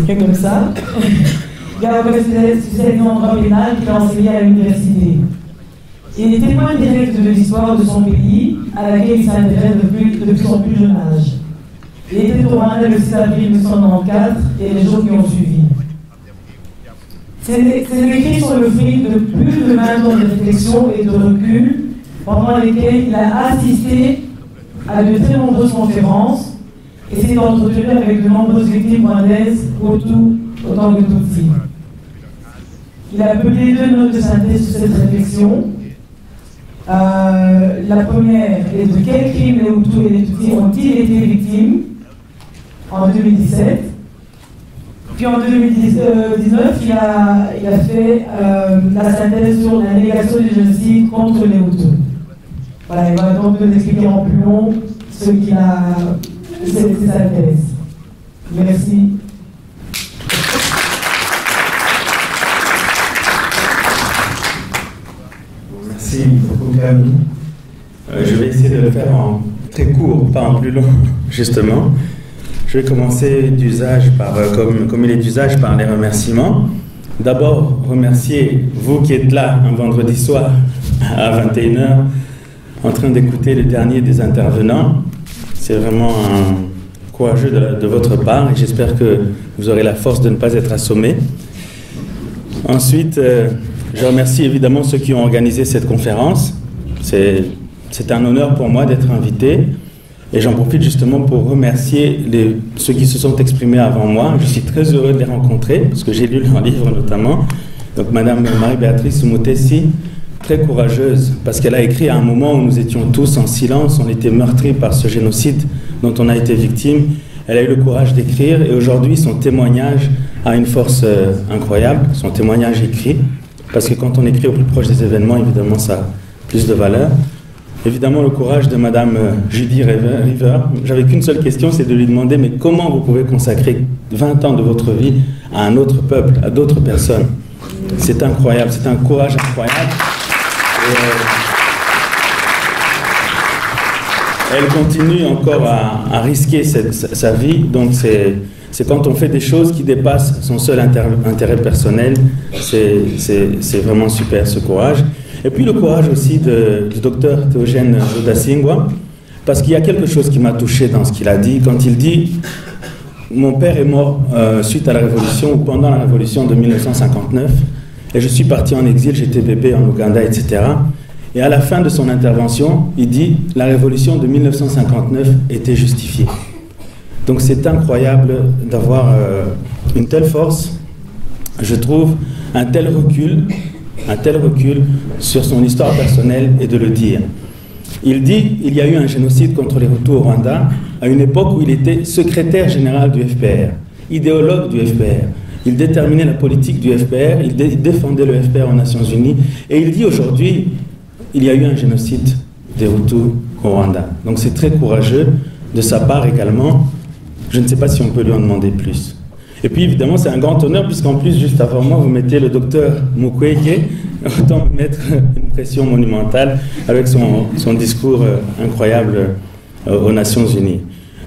c'est que comme ça. Il a spécialisé en droit pénal qu'il a enseigné à l'université. Il est témoin direct de l'histoire de son pays, à laquelle il s'intéresse depuis son plus jeune âge. Il était au Rwanda le 6 avril 1994 et les jours qui ont suivi. C'est écrit sur le fruit de plus de 20 ans de réflexion et de recul, pendant lesquels il a assisté à de très nombreuses conférences et s'est entretenu avec de nombreuses victimes rwandaises, Hutu autant que Tutsi. Il a publié 2 notes de synthèse sur cette réflexion. La première est de quels crimes les Hutus et les Tutsis ont-ils été victimes en 2017. Puis en 2019, il a fait la synthèse sur la négation du génocide contre les Hutus. Voilà, il va donc nous expliquer en plus long ce qu'il a, cette synthèse. Merci. Merci beaucoup, Camille. Je vais essayer de le faire en très court, pas en plus long, justement. Je vais commencer d'usage par, comme il est d'usage, par les remerciements. D'abord, remercier vous qui êtes là un vendredi soir à 21h en train d'écouter le dernier des intervenants. C'est vraiment courageux de votre part et j'espère que vous aurez la force de ne pas être assommé. Ensuite, je remercie évidemment ceux qui ont organisé cette conférence. C'est un honneur pour moi d'être invité. Et j'en profite justement pour remercier ceux qui se sont exprimés avant moi. Je suis très heureux de les rencontrer, parce que j'ai lu leur livre notamment. Donc Madame Marie-Béatrice Umutesi, très courageuse, parce qu'elle a écrit à un moment où nous étions tous en silence, on était meurtris par ce génocide dont on a été victime. Elle a eu le courage d'écrire, et aujourd'hui son témoignage a une force incroyable, son témoignage écrit, parce que quand on écrit au plus proche des événements, évidemment ça a plus de valeur. Évidemment, le courage de Madame Judy River. J'avais qu'une seule question, c'est de lui demander, mais comment vous pouvez consacrer 20 ans de votre vie à un autre peuple, à d'autres personnes? C'est incroyable, c'est un courage incroyable. Et, elle continue encore à risquer sa vie, donc c'est quand on fait des choses qui dépassent son seul intérêt personnel, c'est vraiment super ce courage. Et puis le courage aussi du docteur Théogène Rudasingwa, parce qu'il y a quelque chose qui m'a touché dans ce qu'il a dit, quand il dit « Mon père est mort suite à la révolution ou pendant la révolution de 1959, et je suis parti en exil, j'étais bébé en Ouganda, etc. » Et à la fin de son intervention, il dit « La révolution de 1959 était justifiée. » Donc c'est incroyable d'avoir une telle force, je trouve, un tel recul sur son histoire personnelle et de le dire. Il dit il y a eu un génocide contre les Hutus au Rwanda à une époque où il était secrétaire général du FPR, idéologue du FPR. Il déterminait la politique du FPR, il défendait le FPR aux Nations Unies et il dit aujourd'hui il y a eu un génocide des Hutus au Rwanda. Donc c'est très courageux de sa part également. Je ne sais pas si on peut lui en demander plus. Et puis évidemment c'est un grand honneur puisqu'en plus juste avant moi vous mettez le docteur Mukwege, autant mettre une pression monumentale avec son discours incroyable aux Nations Unies.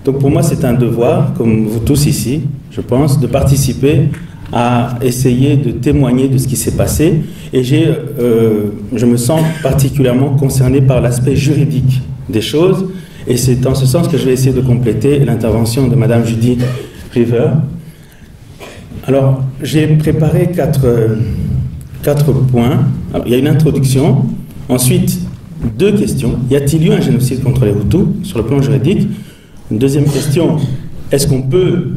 Donc pour moi c'est un devoir, comme vous tous ici, je pense, de participer à essayer de témoigner de ce qui s'est passé et je me sens particulièrement concerné par l'aspect juridique des choses et c'est dans ce sens que je vais essayer de compléter l'intervention de Madame Judy River. Alors, j'ai préparé quatre points. Alors, il y a une introduction, ensuite 2 questions. Y a-t-il eu un génocide contre les Hutus sur le plan juridique? Une deuxième question, est-ce qu'on peut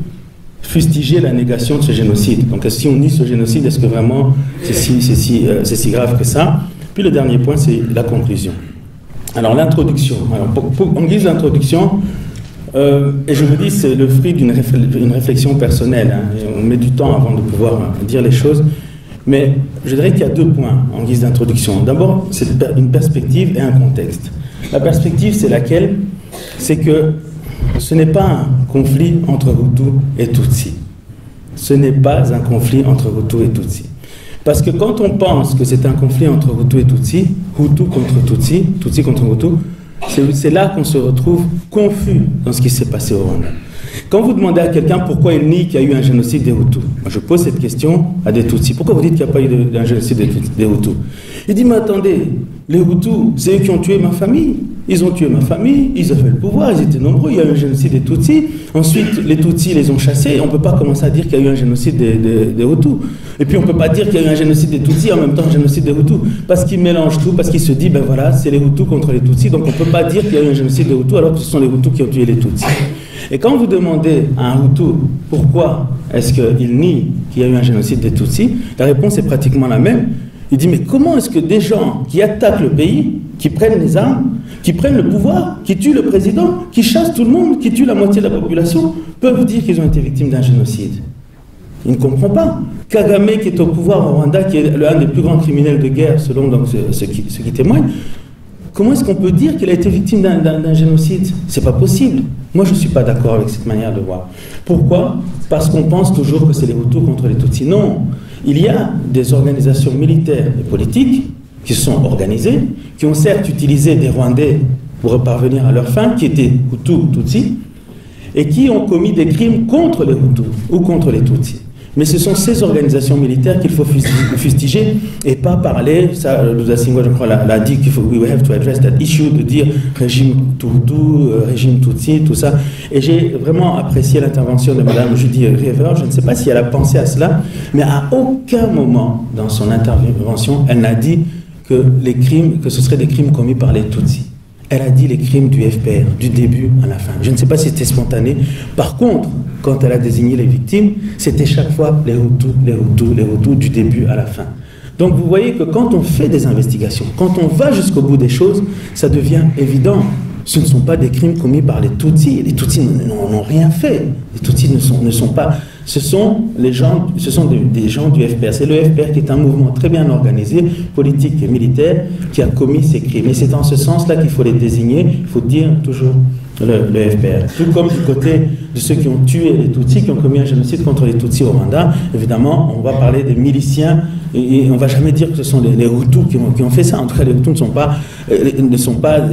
fustiger la négation de ce génocide? Donc, si on nie ce génocide, est-ce que vraiment c'est si grave que ça? Puis le dernier point, c'est la conclusion. Alors, l'introduction. En guise d'introduction, et je vous dis, c'est le fruit d'une réflexion personnelle. Hein, et on met du temps avant de pouvoir dire les choses. Mais je dirais qu'il y a 2 points en guise d'introduction. D'abord, c'est une perspective et un contexte. La perspective, c'est laquelle? C'est que ce n'est pas un conflit entre Hutus et Tutsis. Ce n'est pas un conflit entre Hutus et Tutsis. Parce que quand on pense que c'est un conflit entre Hutus et Tutsis, Hutus contre Tutsis, Tutsis contre Hutus, c'est là qu'on se retrouve confus dans ce qui s'est passé au Rwanda. Quand vous demandez à quelqu'un pourquoi il nie qu'il y a eu un génocide des Hutus, moi je pose cette question à des Tutsis. Pourquoi vous dites qu'il n'y a pas eu un génocide des Hutus? Il dit, mais attendez, les Hutus, c'est eux qui ont tué ma famille. Ils ont tué ma famille, ils avaient le pouvoir, ils étaient nombreux, il y a eu un génocide des Tutsis. Ensuite, les Tutsis les ont chassés. On ne peut pas commencer à dire qu'il y a eu un génocide des Hutus. Et puis on ne peut pas dire qu'il y a eu un génocide des Tutsis et en même temps un génocide des Hutus. Parce qu'ils mélangent tout, parce qu'ils se disent, ben voilà, c'est les Hutus contre les Tutsis. Donc on ne peut pas dire qu'il y a eu un génocide des Hutus alors que ce sont les Hutus qui ont tué les Tutsis. Et quand vous demandez à un Hutu pourquoi est-ce qu'il nie qu'il y a eu un génocide des Tutsis, la réponse est pratiquement la même. Il dit, mais comment est-ce que des gens qui attaquent le pays, qui prennent les armes, qui prennent le pouvoir, qui tuent le président, qui chassent tout le monde, qui tuent la moitié de la population, peuvent dire qu'ils ont été victimes d'un génocide? Il ne comprend pas. Kagame, qui est au pouvoir au Rwanda, qui est l'un des plus grands criminels de guerre, selon donc, ceux qui témoignent, comment est-ce qu'on peut dire qu'il a été victime d'un génocide? C'est pas possible. Moi, je ne suis pas d'accord avec cette manière de voir. Pourquoi? Parce qu'on pense toujours que c'est les Hutus contre les Tutsis. Non. Il y a des organisations militaires et politiques qui se sont organisées, qui ont certes utilisé des Rwandais pour parvenir à leur fin, qui étaient Hutus, Tutsis, et qui ont commis des crimes contre les Hutus ou contre les Tutsis. Mais ce sont ces organisations militaires qu'il faut fustiger et pas parler, ça, Ludassingwa, je crois, l'a dit qu'il faut, we have to address that issue, de dire régime Hutu, régime Tutsi, tout ça. Et j'ai vraiment apprécié l'intervention de Mme Judy River. Je ne sais pas si elle a pensé à cela, mais à aucun moment dans son intervention, elle n'a dit que les crimes, que ce seraient des crimes commis par les Tutsis. Elle a dit les crimes du FPR, du début à la fin. Je ne sais pas si c'était spontané. Par contre, quand elle a désigné les victimes, c'était chaque fois les Hutus, les Hutus, les Hutus, du début à la fin. Donc vous voyez que quand on fait des investigations, quand on va jusqu'au bout des choses, ça devient évident. Ce ne sont pas des crimes commis par les Tutsis. Les Tutsis n'ont rien fait. Les Tutsis ne sont pas... Ce sont des gens du FPR. C'est le FPR qui est un mouvement très bien organisé, politique et militaire, qui a commis ces crimes. Et c'est en ce sens-là qu'il faut les désigner. Il faut dire toujours le FPR. Tout comme du côté de ceux qui ont tué les Tutsis, qui ont commis un génocide contre les Tutsis au Rwanda, évidemment, on va parler des miliciens et on ne va jamais dire que ce sont les Hutus qui ont fait ça. En tout cas, les Hutus ne sont pas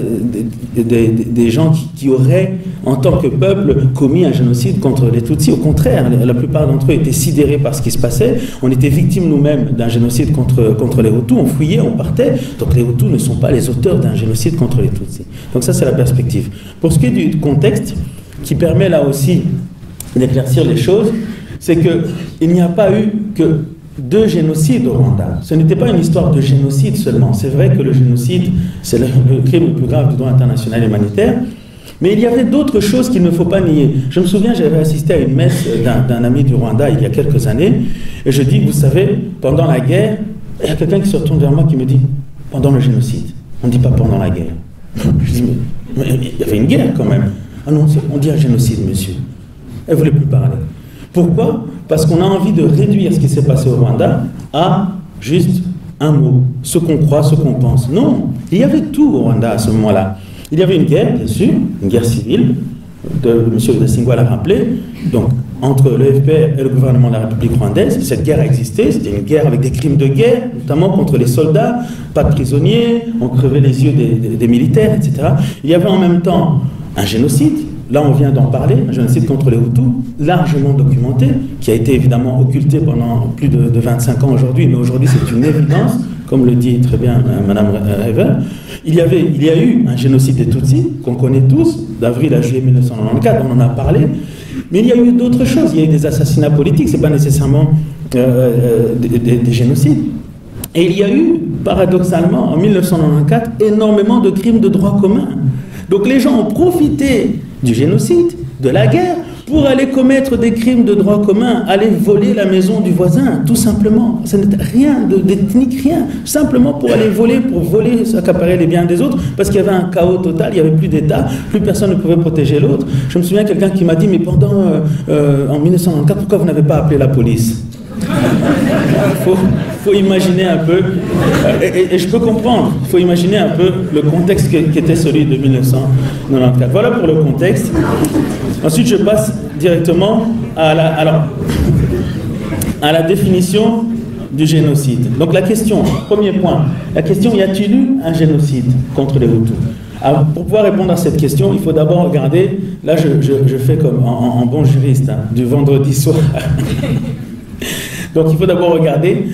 des gens qui auraient, en tant que peuple, commis un génocide contre les Tutsis. Au contraire, la plupart d'entre eux étaient sidérés par ce qui se passait. On était victimes nous-mêmes d'un génocide contre les Hutus. On fuyait, on partait. Donc les Hutus ne sont pas les auteurs d'un génocide contre les Tutsis. Donc ça, c'est la perspective. Pour ce qui est du contexte, qui permet là aussi d'éclaircir les choses, c'est qu'il n'y a pas eu que 2 génocides au Rwanda. Ce n'était pas une histoire de génocide seulement. C'est vrai que le génocide, c'est le crime le plus grave du droit international humanitaire, mais il y avait d'autres choses qu'il ne faut pas nier. Je me souviens, j'avais assisté à une messe d'un ami du Rwanda il y a quelques années, et je dis, vous savez, pendant la guerre, il y a quelqu'un qui se retourne vers moi qui me dit, pendant le génocide, on ne dit pas pendant la guerre. Je dis, mais il y avait une guerre quand même. Ah non, on dit un génocide, monsieur. Elle ne voulait plus parler. Pourquoi? Parce qu'on a envie de réduire ce qui s'est passé au Rwanda à juste un mot, ce qu'on croit, ce qu'on pense. Non, il y avait tout au Rwanda à ce moment-là. Il y avait une guerre, bien sûr, une guerre civile, M. Ludassingwa l'a rappelé, donc entre le FPR et le gouvernement de la République rwandaise. Cette guerre a existé, c'était une guerre avec des crimes de guerre, notamment contre les soldats, pas de prisonniers, on crevait les yeux des militaires, etc. Il y avait en même temps un génocide. Là, on vient d'en parler, un génocide contre les Hutus, largement documenté, qui a été évidemment occulté pendant plus de 25 ans aujourd'hui, mais aujourd'hui c'est une évidence, comme le dit très bien Mme Rever. Il y a eu un génocide des Tutsis, qu'on connaît tous, d'avril à juillet 1994, on en a parlé, mais il y a eu d'autres choses, il y a eu des assassinats politiques, ce n'est pas nécessairement des génocides. Et il y a eu, paradoxalement, en 1994, énormément de crimes de droit commun. Donc les gens ont profité du génocide, de la guerre, pour aller commettre des crimes de droit commun, aller voler la maison du voisin, tout simplement. Ça n'est rien d'ethnique, rien. Simplement pour aller voler, s'accaparer les biens des autres, parce qu'il y avait un chaos total, il n'y avait plus d'État, plus personne ne pouvait protéger l'autre. Je me souviens quelqu'un qui m'a dit, mais en 1994, pourquoi vous n'avez pas appelé la police? Faut imaginer un peu, et je peux comprendre, il faut imaginer un peu le contexte qui était celui de 1994. Voilà pour le contexte. Ensuite, je passe directement à la définition du génocide. Donc la question, premier point, la question, y a-t-il eu un génocide contre les Hutus? Alors, pour pouvoir répondre à cette question, il faut d'abord regarder, là je fais comme en bon juriste, hein, du vendredi soir. Donc il faut d'abord regarder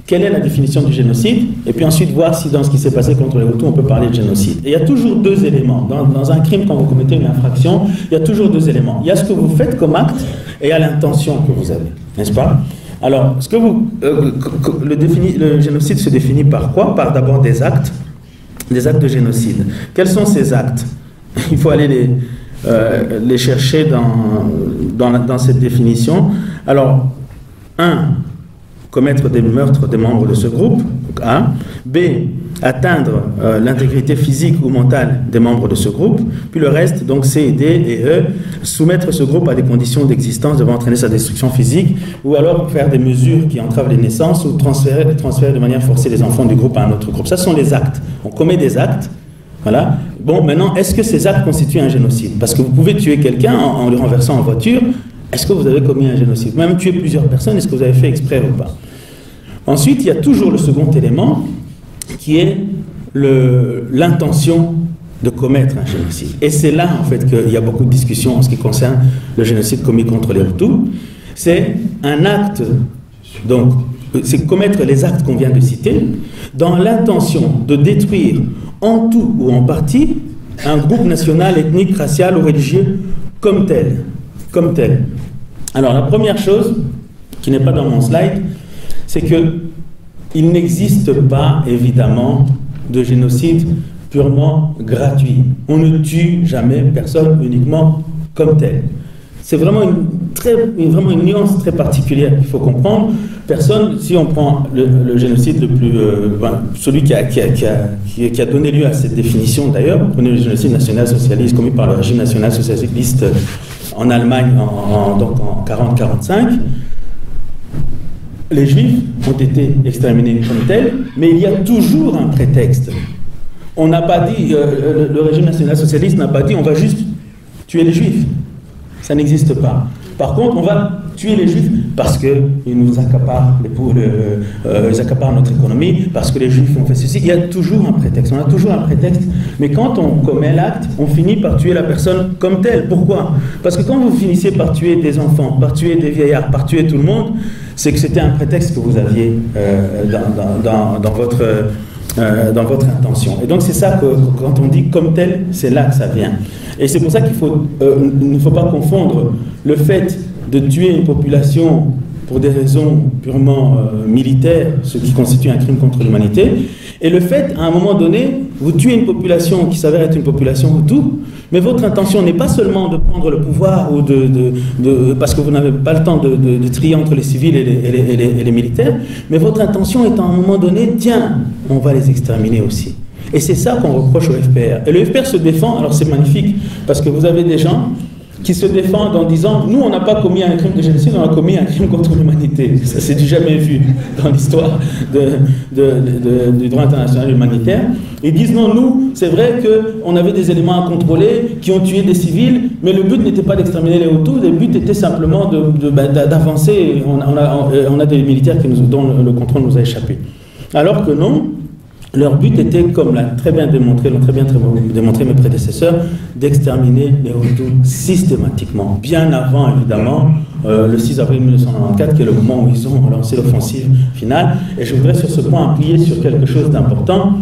quelle est la définition du génocide, et puis ensuite voir si dans ce qui s'est passé contre les Hutus, on peut parler de génocide. Et il y a toujours deux éléments. Dans un crime, quand vous commettez une infraction, il y a toujours deux éléments. Il y a ce que vous faites comme acte, et il y a l'intention que vous avez, n'est-ce pas? Alors, le génocide se définit par quoi? Par d'abord des actes de génocide. Quels sont ces actes? Il faut aller les chercher dans cette définition. Alors, 1. Commettre des meurtres des membres de ce groupe, A. B. Atteindre l'intégrité physique ou mentale des membres de ce groupe. Puis le reste, donc C, D et E, soumettre ce groupe à des conditions d'existence devant entraîner sa destruction physique, ou alors faire des mesures qui entravent les naissances, ou transférer de manière forcée les enfants du groupe à un autre groupe. Ça sont les actes. On commet des actes. Voilà. Bon, maintenant, est-ce que ces actes constituent un génocide? Parce que vous pouvez tuer quelqu'un en le renversant en voiture. Est-ce que vous avez commis un génocide? Même tuer plusieurs personnes, est-ce que vous avez fait exprès ou pas? Ensuite, il y a toujours le second élément, qui est l'intention de commettre un génocide. Et c'est là, en fait, qu'il y a beaucoup de discussions en ce qui concerne le génocide commis contre les Hutus. C'est un acte, donc, c'est commettre les actes qu'on vient de citer, dans l'intention de détruire en tout ou en partie un groupe national, ethnique, racial ou religieux comme tel. Alors, la première chose, qui n'est pas dans mon slide, c'est qu'il n'existe pas, évidemment, de génocide purement gratuit. On ne tue jamais personne uniquement comme tel. C'est vraiment une nuance très particulière qu'il faut comprendre. Personne, si on prend le génocide le plus... celui qui a donné lieu à cette définition, d'ailleurs, prenez le génocide national-socialiste commis par le régime national-socialiste en Allemagne donc en 40-45, les Juifs ont été exterminés comme tels, mais il y a toujours un prétexte. On n'a pas dit, le régime national-socialiste n'a pas dit on va juste tuer les Juifs. Ça n'existe pas. Par contre, on va tuer les Juifs parce qu'ils nous accaparent, ils accaparent notre économie, parce que les Juifs ont fait ceci. Il y a toujours un prétexte. On a toujours un prétexte. Mais quand on commet l'acte, on finit par tuer la personne comme telle. Pourquoi? Parce que quand vous finissez par tuer des enfants, par tuer des vieillards, par tuer tout le monde, c'est que c'était un prétexte que vous aviez dans votre intention. Et donc c'est ça que quand on dit comme tel, c'est là que ça vient. Et c'est pour ça il ne faut pas confondre le fait de tuer une population pour des raisons purement militaires, ce qui constitue un crime contre l'humanité, et le fait, à un moment donné, vous tuez une population qui s'avère être une population Hutu, mais votre intention n'est pas seulement de prendre le pouvoir ou parce que vous n'avez pas le temps de trier entre les civils et les militaires, mais votre intention est à un moment donné, tiens, on va les exterminer aussi. Et c'est ça qu'on reproche au FPR. Et le FPR se défend, alors c'est magnifique, parce que vous avez des gens qui se défendent en disant « Nous, on n'a pas commis un crime de génocide, on a commis un crime contre l'humanité. » Ça, c'est du jamais vu dans l'histoire du droit international humanitaire. Ils disent « Non, nous, c'est vrai qu'on avait des éléments à contrôler qui ont tué des civils, mais le but n'était pas d'exterminer les Hutus, le but était simplement d'avancer. On a des militaires dont le contrôle nous a échappé. » Alors que non, leur but était, comme l'ont très bien démontré mes prédécesseurs, d'exterminer les Hutus systématiquement, bien avant évidemment le 6 avril 1994, qui est le moment où ils ont lancé l'offensive finale. Et je voudrais sur ce point appuyer sur quelque chose d'important.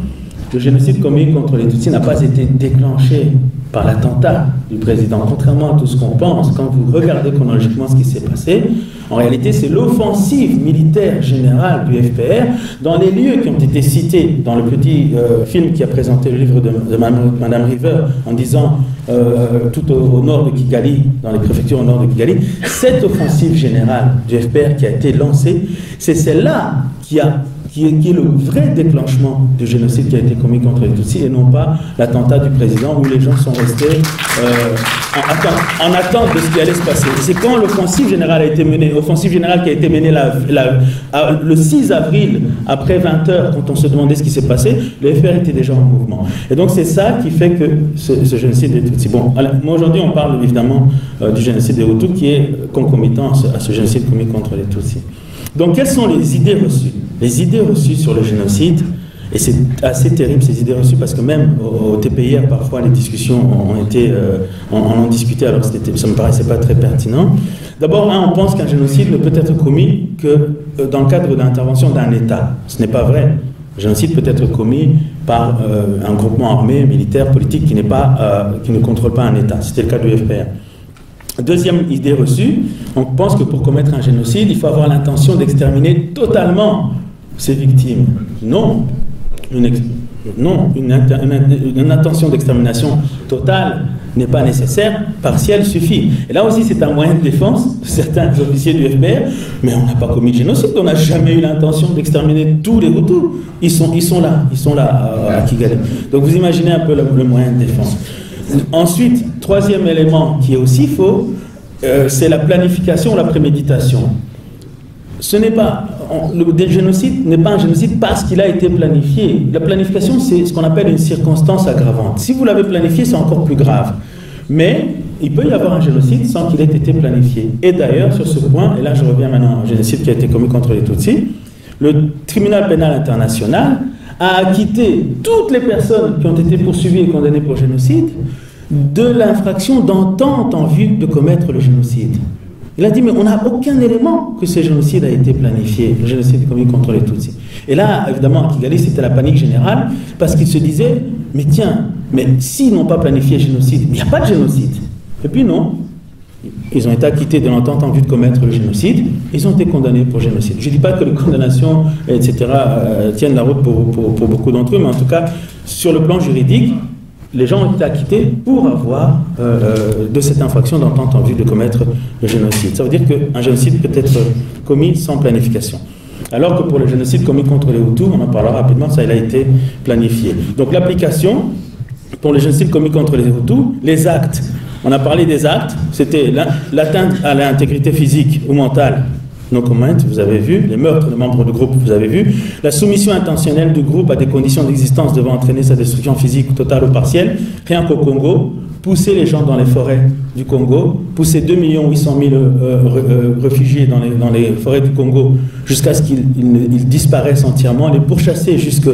Le génocide commis contre les Tutsis n'a pas été déclenché par l'attentat du président. Contrairement à tout ce qu'on pense, quand vous regardez chronologiquement ce qui s'est passé, en réalité, c'est l'offensive militaire générale du FPR dans les lieux qui ont été cités dans le petit film qui a présenté le livre de Madame River en disant tout au nord de Kigali, dans les préfectures au nord de Kigali. Cette offensive générale du FPR qui a été lancée, c'est celle-là qui est le vrai déclenchement du génocide qui a été commis contre les Tutsis et non pas l'attentat du président où les gens sont restés en attente de ce qui allait se passer. C'est quand l'offensive générale a été menée, offensive générale qui a été menée le 6 avril après 20 heures, quand on se demandait ce qui s'est passé, le FPR était déjà en mouvement. Et donc c'est ça qui fait que ce génocide des Tutsis. Bon, moi aujourd'hui on parle évidemment du génocide des Hutus qui est concomitant à ce génocide commis contre les Tutsis. Donc quelles sont les idées reçues? Les idées reçues sur le génocide, Et c'est assez terrible ces idées reçues parce que même au TPIR, parfois les discussions ont discuté alors que ça ne me paraissait pas très pertinent. D'abord, on pense qu'un génocide ne peut être commis que dans le cadre de l'intervention d'un État. Ce n'est pas vrai. Le génocide peut être commis par un groupement armé, militaire, politique qui ne contrôle pas un État. C'était le cas du FPR. Deuxième idée reçue, on pense que pour commettre un génocide, il faut avoir l'intention d'exterminer totalement ses victimes. Non. Une intention d'extermination totale n'est pas nécessaire, partielle suffit. Et là aussi, c'est un moyen de défense de certains officiers du FPR, mais on n'a pas commis de génocide, on n'a jamais eu l'intention d'exterminer tous les Hutus. Ils sont là à Kigali. Donc vous imaginez un peu le moyen de défense. Ensuite, troisième élément qui est aussi faux, c'est la planification, la préméditation. Le génocide n'est pas un génocide parce qu'il a été planifié. La planification, c'est ce qu'on appelle une circonstance aggravante. Si vous l'avez planifié, c'est encore plus grave. Mais il peut y avoir un génocide sans qu'il ait été planifié. Et d'ailleurs, sur ce point, et là je reviens maintenant au génocide qui a été commis contre les Tutsis, le tribunal pénal international a acquitté toutes les personnes qui ont été poursuivies et condamnées pour génocide de l'infraction d'entente en vue de commettre le génocide. Il a dit, mais on n'a aucun élément que ce génocide a été planifié, le génocide commis contre les Tutsis. Et là, évidemment, à Kigali, c'était la panique générale, parce qu'ils se disaient, mais tiens, mais s'ils n'ont pas planifié le génocide, il n'y a pas de génocide. Et puis non, ils ont été acquittés de l'entente en vue de commettre le génocide, ils ont été condamnés pour génocide. Je ne dis pas que les condamnations, etc., tiennent la route pour beaucoup d'entre eux, mais en tout cas, sur le plan juridique, les gens ont été acquittés pour avoir de cette infraction d'entente en vue de commettre le génocide. Ça veut dire qu'un génocide peut être commis sans planification. Alors que pour le génocide commis contre les Hutus, on en parlera rapidement, ça il a été planifié. Donc l'application, pour le génocide commis contre les Hutus, les actes. On a parlé des actes, c'était l'atteinte à l'intégrité physique ou mentale, no comment, vous avez vu, les meurtres de membres du groupe, vous avez vu, la soumission intentionnelle du groupe à des conditions d'existence devant entraîner sa destruction physique totale ou partielle, rien qu'au Congo, pousser les gens dans les forêts du Congo, pousser 2 800 000 réfugiés dans les forêts du Congo jusqu'à ce qu'ils disparaissent entièrement, les pourchasser jusqu'à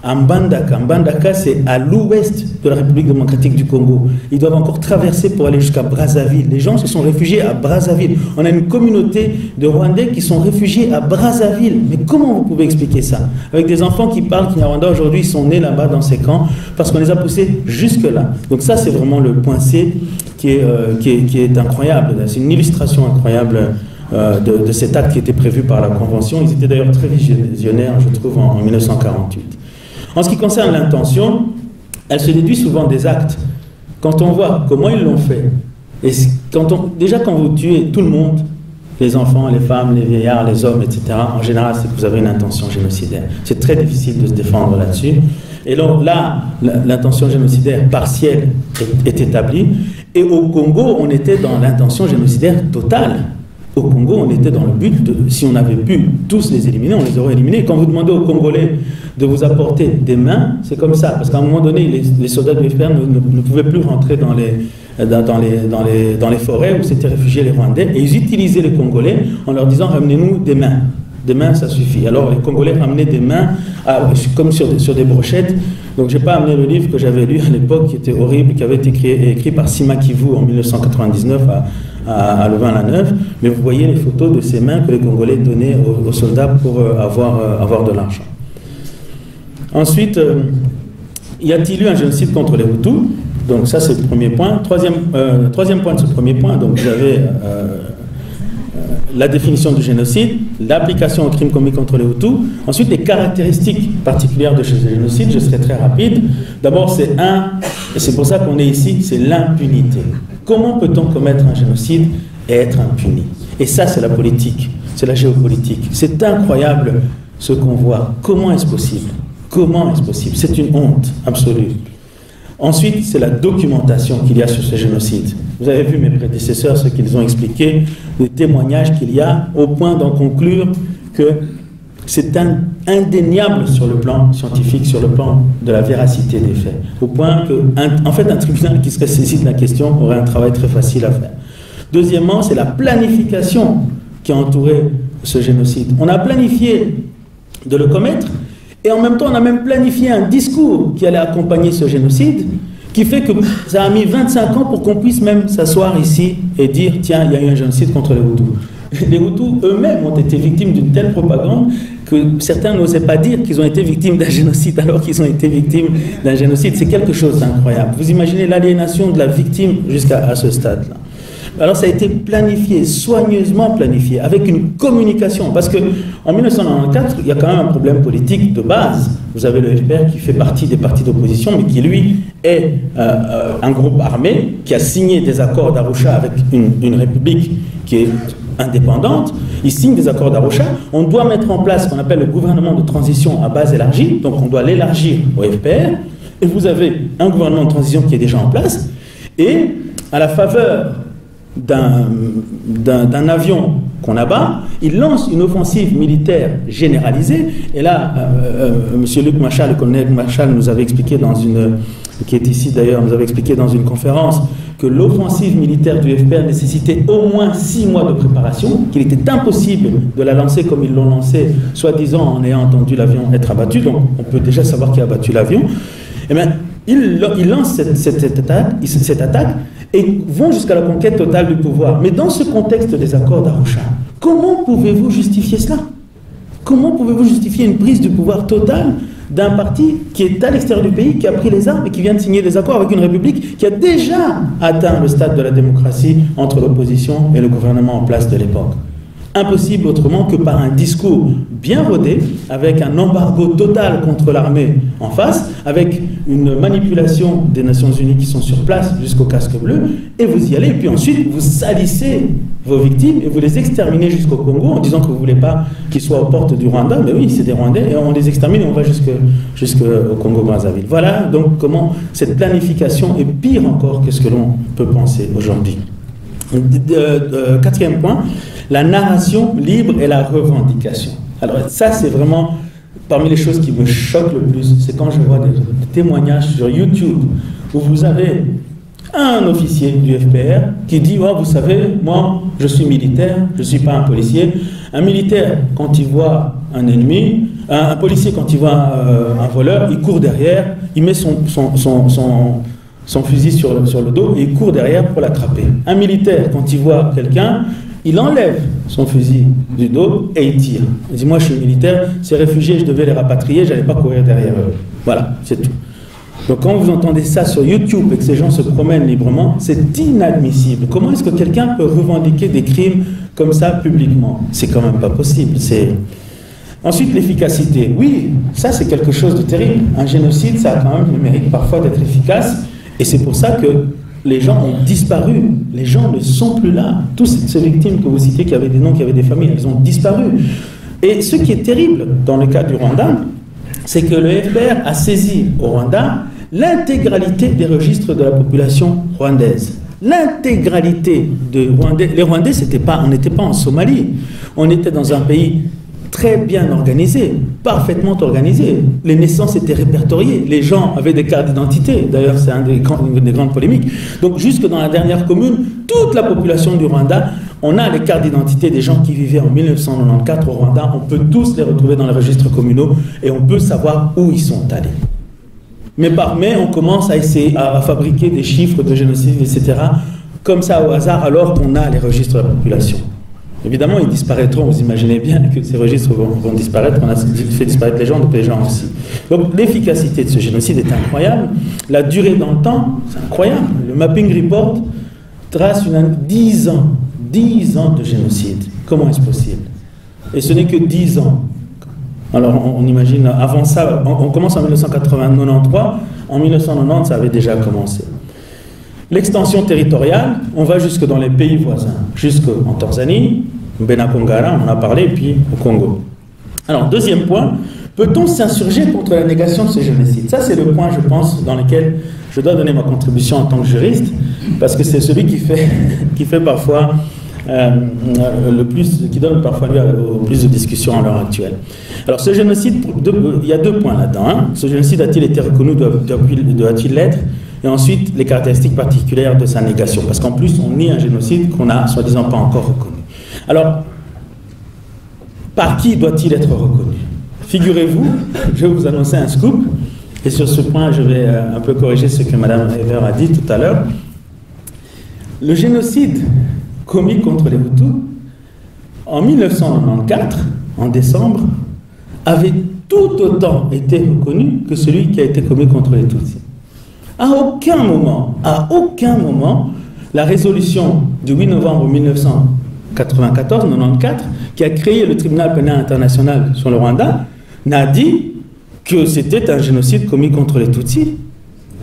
Mbandaka. Mbandaka, c'est à l'ouest de la République démocratique du Congo. Ils doivent encore traverser pour aller jusqu'à Brazzaville. Les gens se sont réfugiés à Brazzaville. On a une communauté de Rwandais qui sont réfugiés à Brazzaville. Mais comment vous pouvez expliquer ça? Avec des enfants qui parlent Kinyarwanda aujourd'hui, ils sont nés là-bas dans ces camps parce qu'on les a poussés jusque-là. Donc ça, c'est vraiment le point C qui est incroyable. C'est une illustration incroyable de cet acte qui était prévu par la Convention. Ils étaient d'ailleurs très visionnaires, je trouve, en 1948. En ce qui concerne l'intention, elle se déduit souvent des actes. Quand on voit comment ils l'ont fait, et déjà quand vous tuez tout le monde, les enfants, les femmes, les vieillards, les hommes, etc., en général, c'est que vous avez une intention génocidaire. C'est très difficile de se défendre là-dessus. Et donc là, l'intention génocidaire partielle est établie. Et au Congo, on était dans l'intention génocidaire totale. Au Congo, on était dans le but de, si on avait pu tous les éliminer, on les aurait éliminés. Quand vous demandez aux Congolais de vous apporter des mains, c'est comme ça. Parce qu'à un moment donné, les soldats du FPR ne pouvaient plus rentrer dans les forêts où s'étaient réfugiés les Rwandais. Et ils utilisaient les Congolais en leur disant, ramenez-nous des mains. Des mains, ça suffit. Alors les Congolais ramenaient des mains comme sur des brochettes. Donc je n'ai pas amené le livre que j'avais lu à l'époque, qui était horrible, qui avait été écrit par Sima Kivu en 1999 à Louvain-la-Neuve. Mais vous voyez les photos de ces mains que les Congolais donnaient aux soldats pour avoir de l'argent. Ensuite, y a-t-il eu un génocide contre les Hutus? Donc ça c'est le premier point. Troisième point de ce premier point, donc vous avez la définition du génocide, l'application aux crimes commis contre les Hutus, ensuite les caractéristiques particulières de ce génocide, je serai très rapide. D'abord et c'est pour ça qu'on est ici, c'est l'impunité. Comment peut-on commettre un génocide et être impuni? Et ça c'est la politique, c'est la géopolitique. C'est incroyable ce qu'on voit. Comment est-ce possible? Comment est-ce possible? C'est une honte absolue. Ensuite, c'est la documentation qu'il y a sur ce génocide. Vous avez vu mes prédécesseurs, ce qu'ils ont expliqué, les témoignages qu'il y a, au point d'en conclure que c'est indéniable sur le plan scientifique, sur le plan de la véracité des faits. Au point que, en fait, un tribunal qui serait saisi de la question aurait un travail très facile à faire. Deuxièmement, c'est la planification qui a entouré ce génocide. On a planifié de le commettre, Et en même temps, on a même planifié un discours qui allait accompagner ce génocide, qui fait que ça a mis 25 ans pour qu'on puisse même s'asseoir ici et dire « Tiens, il y a eu un génocide contre les Hutus ». Les Hutus eux-mêmes ont été victimes d'une telle propagande que certains n'osaient pas dire qu'ils ont été victimes d'un génocide alors qu'ils ont été victimes d'un génocide. C'est quelque chose d'incroyable. Vous imaginez l'aliénation de la victime jusqu'à ce stade-là. Alors ça a été planifié, soigneusement planifié, avec une communication. Parce qu'en 1994, il y a quand même un problème politique de base. Vous avez le FPR qui fait partie des partis d'opposition, mais qui lui est un groupe armé qui a signé des accords d'Arusha avec une république qui est indépendante. Il signe des accords d'Arusha. On doit mettre en place ce qu'on appelle le gouvernement de transition à base élargie. Donc on doit l'élargir au FPR. Et vous avez un gouvernement de transition qui est déjà en place. Et à la faveur d'un avion qu'on abat, il lance une offensive militaire généralisée. Et là, M. Luc Machal, le colonel Machal, nous avait expliqué qui est ici d'ailleurs, nous avait expliqué dans une conférence que l'offensive militaire du FPR nécessitait au moins 6 mois de préparation, qu'il était impossible de la lancer comme ils l'ont lancé, soi-disant en ayant entendu l'avion être abattu. Donc on peut déjà savoir qui a abattu l'avion. Et bien, ils lancent cette attaque et vont jusqu'à la conquête totale du pouvoir. Mais dans ce contexte des accords d'Arusha, comment pouvez-vous justifier cela? Comment pouvez-vous justifier une prise du pouvoir totale d'un parti qui est à l'extérieur du pays, qui a pris les armes et qui vient de signer des accords avec une république qui a déjà atteint le stade de la démocratie entre l'opposition et le gouvernement en place de l'époque? Impossible autrement que par un discours bien rodé, avec un embargo total contre l'armée en face, avec une manipulation des Nations Unies qui sont sur place jusqu'au casque bleu, et vous y allez, et puis ensuite vous salissez vos victimes et vous les exterminez jusqu'au Congo en disant que vous ne voulez pas qu'ils soient aux portes du Rwanda. Mais oui, c'est des Rwandais, et on les extermine et on va jusqu'au Congo-Brazzaville. Voilà donc comment cette planification est pire encore que ce que l'on peut penser aujourd'hui. Quatrième point, la narration libre et la revendication. Alors ça, c'est vraiment parmi les choses qui me choquent le plus, c'est quand je vois des témoignages sur YouTube où vous avez un officier du FPR qui dit « Oh, vous savez, moi, je suis militaire, je ne suis pas un policier. » Un militaire, quand il voit un ennemi, un policier, quand il voit un voleur, il court derrière, il met son fusil sur le dos et il court derrière pour l'attraper. Un militaire, quand il voit quelqu'un, il enlève son fusil du dos et il tire. Il dit « Moi, je suis militaire, ces réfugiés, je devais les rapatrier, je n'allais pas courir derrière eux. » Voilà, c'est tout. Donc quand vous entendez ça sur YouTube et que ces gens se promènent librement, c'est inadmissible. Comment est-ce que quelqu'un peut revendiquer des crimes comme ça publiquement? C'est quand même pas possible. Ensuite, l'efficacité. Oui, ça c'est quelque chose de terrible. Un génocide, ça a quand même le mérite parfois d'être efficace. Et c'est pour ça que les gens ont disparu. Les gens ne sont plus là. Toutes ces victimes que vous citez, qui avaient des noms, qui avaient des familles, elles ont disparu. Et ce qui est terrible dans le cas du Rwanda, c'est que le FPR a saisi au Rwanda l'intégralité des registres de la population rwandaise. L'intégralité des Rwandais. Les Rwandais, on n'était pas en Somalie. On était dans un pays très bien organisé, parfaitement organisé. Les naissances étaient répertoriées. Les gens avaient des cartes d'identité. D'ailleurs, c'est une des grandes polémiques. Donc, jusque dans la dernière commune, toute la population du Rwanda, on a les cartes d'identité des gens qui vivaient en 1994 au Rwanda. On peut tous les retrouver dans les registres communaux et on peut savoir où ils sont allés. Mais on commence à essayer à fabriquer des chiffres de génocide, etc., comme ça au hasard, alors qu'on a les registres de la population. Évidemment, ils disparaîtront, vous imaginez bien que ces registres vont disparaître, on a fait disparaître les gens, donc les gens aussi. Donc l'efficacité de ce génocide est incroyable, la durée dans le temps, c'est incroyable. Le Mapping Report trace 10 ans de génocide. Comment est-ce possible? Et ce n'est que 10 ans. Alors on imagine, avant ça, on commence en 1993, en 1990 ça avait déjà commencé. L'extension territoriale, on va jusque dans les pays voisins, jusqu'en Tanzanie, Benakongara, on en a parlé, et puis au Congo. Alors, deuxième point, peut-on s'insurger contre la négation de ce génocide? Ça, c'est le point, je pense, dans lequel je dois donner ma contribution en tant que juriste, parce que c'est celui qui fait parfois qui donne parfois lieu au plus de discussions à l'heure actuelle. Alors, ce génocide, il y a 2 points là-dedans. Hein. Ce génocide a-t-il été reconnu, doit-il l'être? Et ensuite, les caractéristiques particulières de sa négation. Parce qu'en plus, on nie un génocide qu'on n'a, soi-disant, pas encore reconnu. Alors, par qui doit-il être reconnu? figurez-vous, je vais vous annoncer un scoop, et sur ce point, je vais un peu corriger ce que Mme Ever a dit tout à l'heure. Le génocide commis contre les Hutus, en 1994, en décembre, avait tout autant été reconnu que celui qui a été commis contre les Tutsis. À aucun moment, la résolution du 8 novembre 1994, qui a créé le tribunal pénal international sur le Rwanda, n'a dit que c'était un génocide commis contre les Tutsis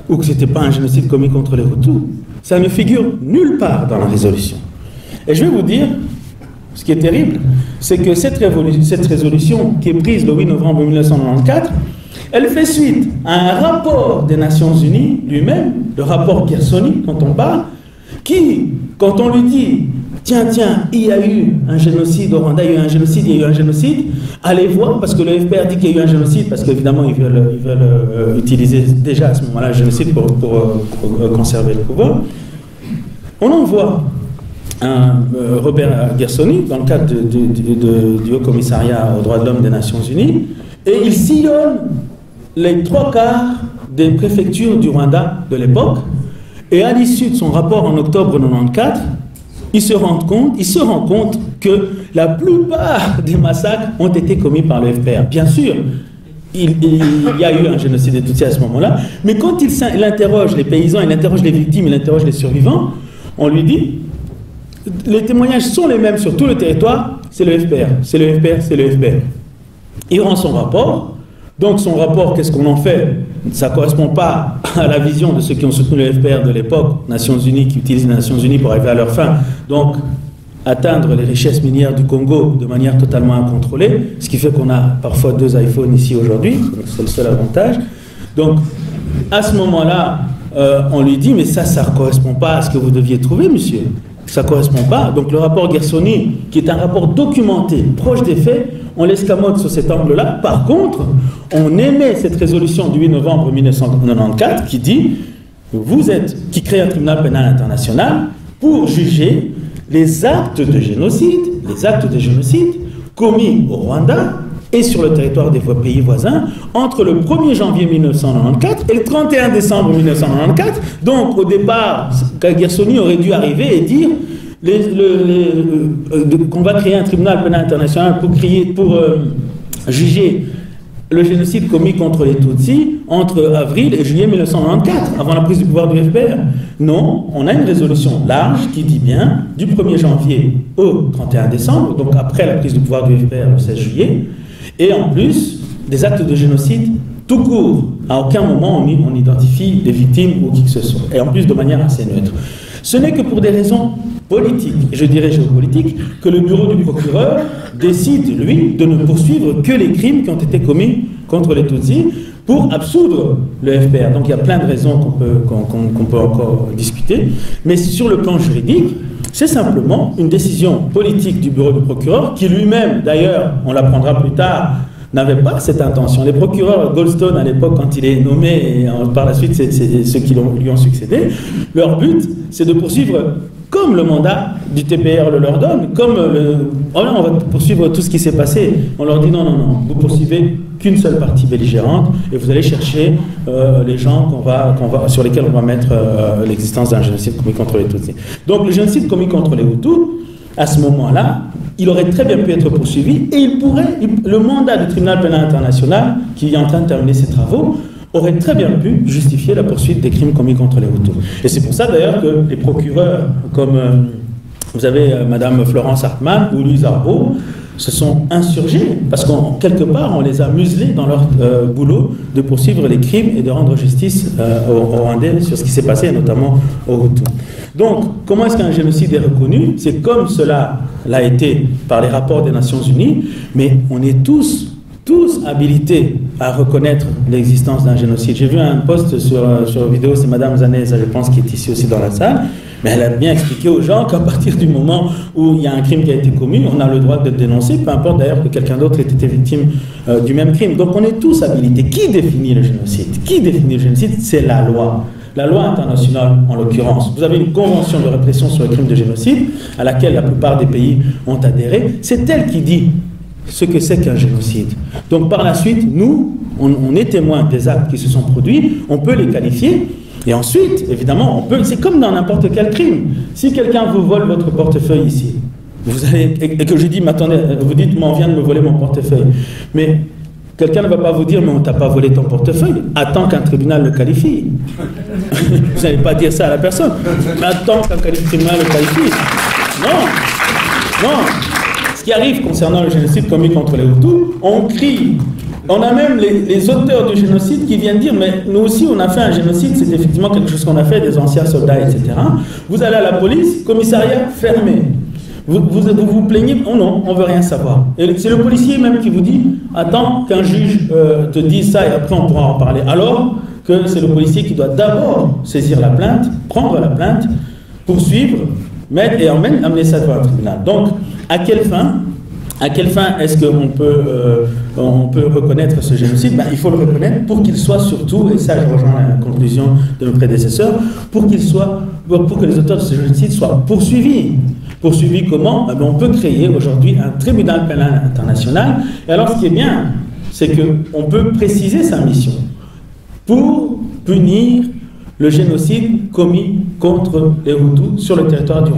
ou que ce n'était pas un génocide commis contre les Hutus. Ça ne figure nulle part dans la résolution. Et je vais vous dire, ce qui est terrible, c'est que cette résolution qui est prise le 8 novembre 1994, elle fait suite à un rapport des Nations Unies lui-même, le rapport Gersony dont on parle, qui, quand on lui dit tiens, il y a eu un génocide au Rwanda, il y a eu un génocide, allez voir, parce que le FPR dit qu'il y a eu un génocide, parce qu'évidemment ils veulent utiliser déjà à ce moment-là le génocide pour conserver le pouvoir. On envoie Robert Gersony dans le cadre du Haut Commissariat aux droits de l'homme des Nations Unies, et il sillonne les 3/4 des préfectures du Rwanda de l'époque, et à l'issue de son rapport en octobre 1994, il se rend compte que la plupart des massacres ont été commis par le FPR. Bien sûr, il y a eu un génocide des Tutsis à ce moment-là, mais quand il interroge les paysans, il interroge les victimes, il interroge les survivants, on lui dit les témoignages sont les mêmes sur tout le territoire, c'est le FPR, c'est le FPR, c'est le FPR. Il rend son rapport. Donc son rapport, qu'est-ce qu'on en fait? Ça ne correspond pas à la vision de ceux qui ont soutenu le FPR de l'époque, Nations Unies, qui utilisent les Nations Unies pour arriver à leur fin. Donc atteindre les richesses minières du Congo de manière totalement incontrôlée, ce qui fait qu'on a parfois 2 iPhones ici aujourd'hui, c'est le seul avantage. Donc à ce moment-là, on lui dit, mais ça ne correspond pas à ce que vous deviez trouver, monsieur. Ça ne correspond pas. Donc le rapport Gersony, qui est un rapport documenté, proche des faits, on l'escamote sur cet angle-là. Par contre, on émet cette résolution du 8 novembre 1994 qui dit qui crée un tribunal pénal international pour juger les actes de génocide commis au Rwanda et sur le territoire des pays voisins entre le 1er janvier 1994 et le 31 décembre 1994. Donc au départ, Gersony aurait dû arriver et dire qu'on va créer un tribunal pénal international pour juger le génocide commis contre les Tutsis entre avril et juillet 1994, avant la prise du pouvoir du FPR. Non, on a une résolution large qui dit bien du 1er janvier au 31 décembre, donc après la prise du pouvoir du FPR le 16 juillet, et en plus des actes de génocide tout court. À aucun moment on identifie des victimes ou qui que ce soit, et en plus de manière assez neutre. Ce n'est que pour des raisons politiques, et je dirais géopolitiques, que le bureau du procureur décide, lui, de ne poursuivre que les crimes qui ont été commis contre les Tutsis pour absoudre le FPR. Donc il y a plein de raisons qu'on peut encore discuter, mais sur le plan juridique, c'est simplement une décision politique du bureau du procureur qui lui-même, d'ailleurs, on l'apprendra plus tard, n'avait pas cette intention. Les procureurs, Goldstone à l'époque, quand il est nommé, et par la suite c'est ceux qui lui ont succédé, leur but c'est de poursuivre comme le mandat du TPR le leur donne, on va poursuivre tout ce qui s'est passé. On leur dit non, vous poursuivez qu'une seule partie belligérante et vous allez chercher les gens sur lesquels on va mettre l'existence d'un génocide commis contre les Tutsis. Donc le génocide commis contre les Hutus, à ce moment-là, il aurait très bien pu être poursuivi et le mandat du tribunal pénal international, qui est en train de terminer ses travaux, aurait très bien pu justifier la poursuite des crimes commis contre les Hutus. Et c'est pour ça d'ailleurs que les procureurs, comme vous avez Madame Florence Hartmann ou Louise Arbault, se sont insurgés, parce qu'en quelque part, on les a muselés dans leur boulot de poursuivre les crimes et de rendre justice aux Rwandais sur ce qui s'est passé, et notamment aux Hutus. Donc, comment est-ce qu'un génocide est reconnu? C'est comme cela l'a été par les rapports des Nations Unies, mais on est tous habilités à reconnaître l'existence d'un génocide. J'ai vu un post sur vidéo, c'est Madame Zaneza, je pense, qui est ici aussi dans la salle, mais elle a bien expliqué aux gens qu'à partir du moment où il y a un crime qui a été commis, on a le droit de le dénoncer, peu importe d'ailleurs que quelqu'un d'autre ait été victime du même crime. Donc on est tous habilités. Qui définit le génocide? Qui définit le génocide? C'est la loi. La loi internationale, en l'occurrence. Vous avez une convention de répression sur les crimes de génocide, à laquelle la plupart des pays ont adhéré. C'est elle qui dit ce que c'est qu'un génocide. Donc par la suite, nous, on est témoins des actes qui se sont produits, on peut les qualifier, et ensuite, évidemment, c'est comme dans n'importe quel crime. Si quelqu'un vous vole votre portefeuille ici, et que je dis, mais attendez, vous dites, on vient de me voler mon portefeuille, mais quelqu'un ne va pas vous dire, mais on ne t'a pas volé ton portefeuille, attends qu'un tribunal le qualifie. Vous n'allez pas dire ça à la personne, mais attends qu'un tribunal le qualifie. Non. Ce qui arrive concernant le génocide commis contre les Hutus, on crie. On a même les auteurs du génocide qui viennent dire, mais nous aussi on a fait un génocide, c'est effectivement quelque chose qu'on a fait, des anciens soldats, etc. Vous allez à la police, commissariat fermé. Vous plaignez, oh non, on ne veut rien savoir. Et c'est le policier même qui vous dit, attends qu'un juge te dise ça et après on pourra en parler. Alors que c'est le policier qui doit d'abord saisir la plainte, prendre la plainte, poursuivre, mettre et amener ça devant un tribunal. Donc, à quelle fin est-ce qu'on peut reconnaître ce génocide? Il faut le reconnaître pour qu'il soit surtout, et ça je rejoins la conclusion de mes prédécesseurs, pour que les auteurs de ce génocide soient poursuivis. Poursuivis comment? On peut créer aujourd'hui un tribunal pénal international. Et alors ce qui est bien, c'est qu'on peut préciser sa mission pour punir le génocide commis contre les Hutus sur le territoire du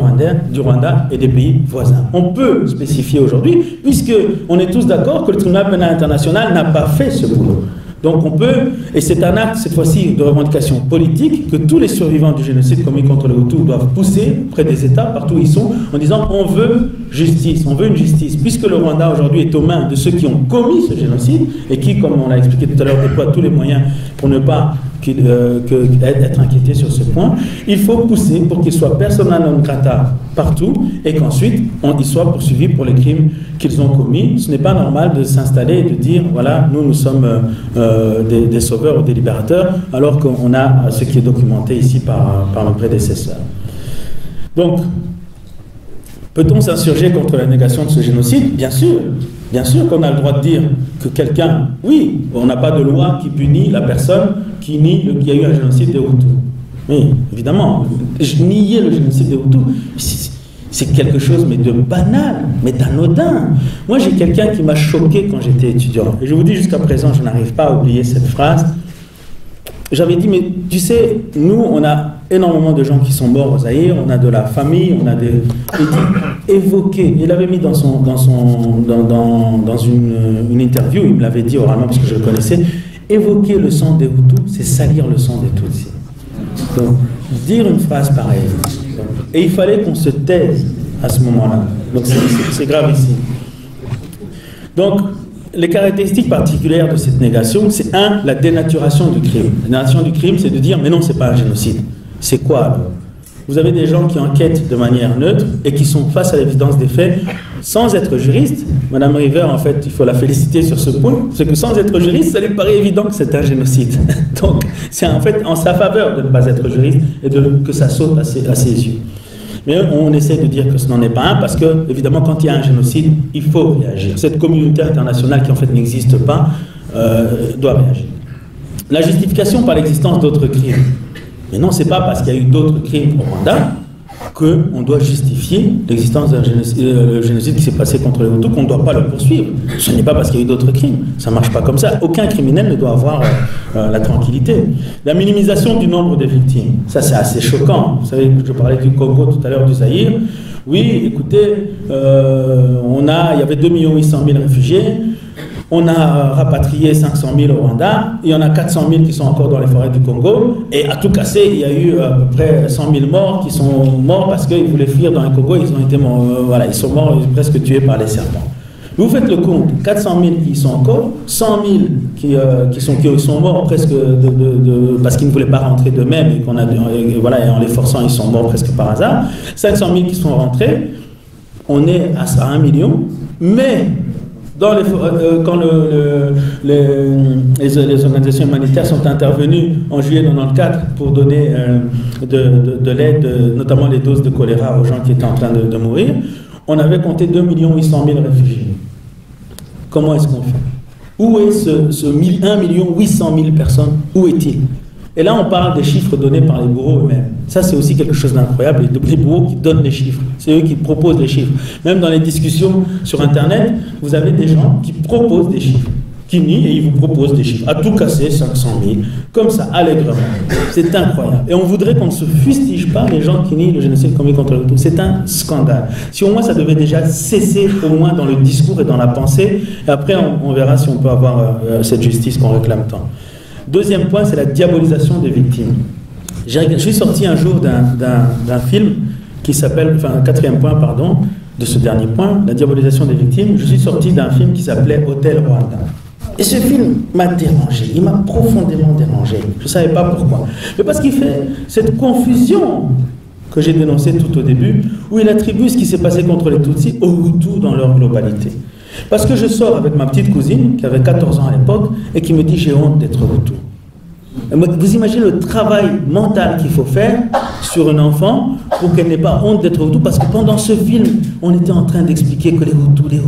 Rwanda et des pays voisins. On peut spécifier aujourd'hui, puisqu'on est tous d'accord que le tribunal pénal international n'a pas fait ce boulot. Donc on peut, et c'est un acte cette fois-ci de revendication politique, que tous les survivants du génocide commis contre les Hutus doivent pousser près des États, partout où ils sont, en disant on veut justice, on veut une justice, puisque le Rwanda aujourd'hui est aux mains de ceux qui ont commis ce génocide, et qui, comme on l'a expliqué tout à l'heure, déploient tous les moyens pour ne pas être inquiété sur ce point. Il faut pousser pour qu'il soit persona non grata partout et qu'ensuite ils soient poursuivis pour les crimes qu'ils ont commis. Ce n'est pas normal de s'installer et de dire voilà, nous sommes des sauveurs ou des libérateurs, alors qu'on a ce qui est documenté ici par nos prédécesseurs. Donc, peut-on s'insurger contre la négation de ce génocide? Bien sûr qu'on a le droit de dire que quelqu'un, oui, on n'a pas de loi qui punit la personne qui nie qu'il y a eu un génocide des Hutus. Oui, évidemment, nier le génocide des Hutus, c'est quelque chose mais de banal, mais d'anodin. Moi, j'ai quelqu'un qui m'a choqué quand j'étais étudiant. Et je vous dis, jusqu'à présent, je n'arrive pas à oublier cette phrase. J'avais dit, mais tu sais, nous, on a énormément de gens qui sont morts au Zaïre, on a de la famille, on a des... Il dit, évoquer, il avait mis dans une interview, il me l'avait dit oralement parce que je le connaissais, évoquer le sang des Hutus, c'est salir le sang des Tutsis. Donc, dire une phrase pareille. Et il fallait qu'on se taise à ce moment-là. Donc, c'est grave ici. Donc, les caractéristiques particulières de cette négation, c'est la dénaturation du crime. La dénaturation du crime, c'est de dire, mais non, c'est pas un génocide. C'est quoi alors? Vous avez des gens qui enquêtent de manière neutre et qui sont face à l'évidence des faits sans être juristes. Madame River, en fait, il faut la féliciter sur ce point, c'est que sans être juriste, ça lui paraît évident que c'est un génocide. Donc, c'est en fait en sa faveur de ne pas être juriste et que ça saute à ses yeux. Mais on essaie de dire que ce n'en est pas un parce que, évidemment, quand il y a un génocide, il faut réagir. Cette communauté internationale qui, en fait, n'existe pas, doit réagir. La justification par l'existence d'autres crimes. Mais non, ce n'est pas parce qu'il y a eu d'autres crimes au Rwanda qu'on doit justifier l'existence d'un génocide qui s'est passé contre les Hutus, qu'on ne doit pas le poursuivre. Ce n'est pas parce qu'il y a eu d'autres crimes. Ça ne marche pas comme ça. Aucun criminel ne doit avoir la tranquillité. La minimisation du nombre de victimes. Ça, c'est assez choquant. Vous savez, je parlais du Congo tout à l'heure, du Zaïre. Oui, écoutez, il y avait 2 800 000 réfugiés. On a rapatrié 500 000 au Rwanda, il y en a 400 000 qui sont encore dans les forêts du Congo, et à tout casser, il y a eu à peu près 100 000 morts qui sont morts parce qu'ils voulaient fuir dans le Congo, ils sont morts presque tués par les serpents. Vous faites le compte, 400 000 qui y sont encore, 100 000 qui sont morts presque parce qu'ils ne voulaient pas rentrer d'eux-mêmes, et en les forçant, ils sont morts presque par hasard, 500 000 qui sont rentrés, on est à 1 million, mais... quand les organisations humanitaires sont intervenues en juillet 1994 pour donner de l'aide, notamment les doses de choléra aux gens qui étaient en train de mourir, on avait compté 2 800 000 réfugiés. Comment est-ce qu'on fait? Où est ce 1 800 000 personnes? Où est-il? Et là, on parle des chiffres donnés par les bourreaux eux-mêmes. Ça, c'est aussi quelque chose d'incroyable. Les bourreaux qui donnent les chiffres. C'est eux qui proposent les chiffres. Même dans les discussions sur Internet, vous avez des gens qui proposent des chiffres, qui nient et ils vous proposent des chiffres. À tout casser, 500 000, comme ça, allègrement. C'est incroyable. Et on voudrait qu'on ne se fustige pas les gens qui nient le génocide commis contre les Hutus. C'est un scandale. Si au moins ça devait déjà cesser, au moins dans le discours et dans la pensée, et après on verra si on peut avoir cette justice qu'on réclame tant. Deuxième point, c'est la diabolisation des victimes. Je suis sorti un jour d'un film qui s'appelle, enfin, quatrième point, pardon, de ce dernier point, la diabolisation des victimes. Je suis sorti d'un film qui s'appelait Hôtel Rwanda. Et ce film m'a dérangé, il m'a profondément dérangé. Je ne savais pas pourquoi. Mais parce qu'il fait cette confusion que j'ai dénoncée tout au début, où il attribue ce qui s'est passé contre les Tutsis aux Hutus dans leur globalité. Parce que je sors avec ma petite cousine, qui avait 14 ans à l'époque, et qui me dit « j'ai honte d'être Hutu ». Vous imaginez le travail mental qu'il faut faire sur un enfant pour qu'elle n'ait pas honte d'être Hutu, parce que pendant ce film, on était en train d'expliquer que les Hutus,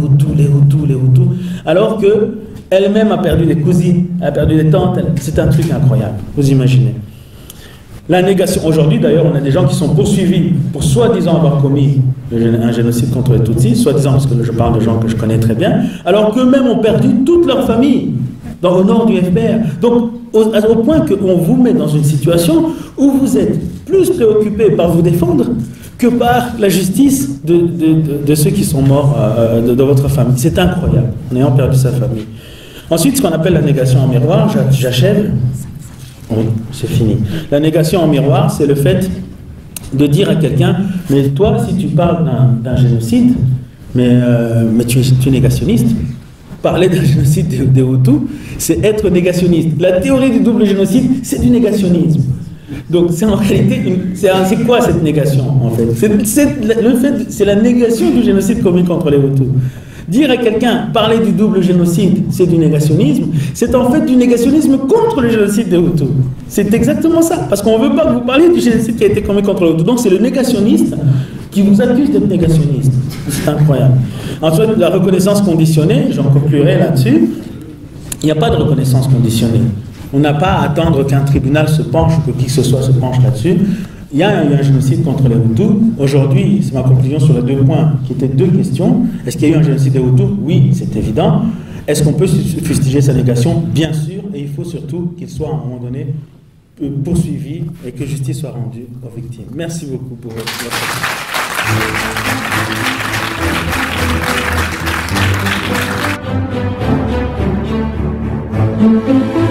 alors que elle-même a perdu des cousines, a perdu des tantes, c'est un truc incroyable, vous imaginez. La négation, aujourd'hui d'ailleurs, on a des gens qui sont poursuivis pour soi-disant avoir commis un génocide contre les Tutsis, soi-disant parce que je parle de gens que je connais très bien, alors qu'eux-mêmes ont perdu toute leur famille au nord du FPR. Donc, au point qu'on vous met dans une situation où vous êtes plus préoccupé par vous défendre que par la justice de ceux qui sont morts de votre famille. C'est incroyable, en ayant perdu sa famille. Ensuite, ce qu'on appelle la négation en miroir, j'achève. Oui, c'est fini. La négation en miroir, c'est le fait de dire à quelqu'un, mais toi, si tu parles d'un génocide, mais tu es négationniste. Parler d'un génocide des Hutus, c'est être négationniste. La théorie du double génocide, c'est du négationnisme. Donc, c'est en réalité, c'est quoi cette négation, en fait? C'est la négation du génocide commis contre les Hutus. Dire à quelqu'un, parler du double génocide, c'est du négationnisme, c'est en fait du négationnisme contre le génocide des Hutus. C'est exactement ça, parce qu'on ne veut pas que vous parliez du génocide qui a été commis contre les Hutus. Donc c'est le négationniste qui vous accuse d'être négationniste. C'est incroyable. Ensuite, la reconnaissance conditionnée, j'en conclurai là-dessus, il n'y a pas de reconnaissance conditionnée. On n'a pas à attendre qu'un tribunal se penche ou que qui que ce soit se penche là-dessus. Il y a eu un génocide contre les Hutus. Aujourd'hui, c'est ma conclusion sur les 2 points, qui étaient 2 questions. Est-ce qu'il y a eu un génocide des Hutus? Oui, c'est évident. Est-ce qu'on peut fustiger sa négation? Bien sûr, et il faut surtout qu'il soit à un moment donné poursuivi et que justice soit rendue aux victimes. Merci beaucoup pour votre attention.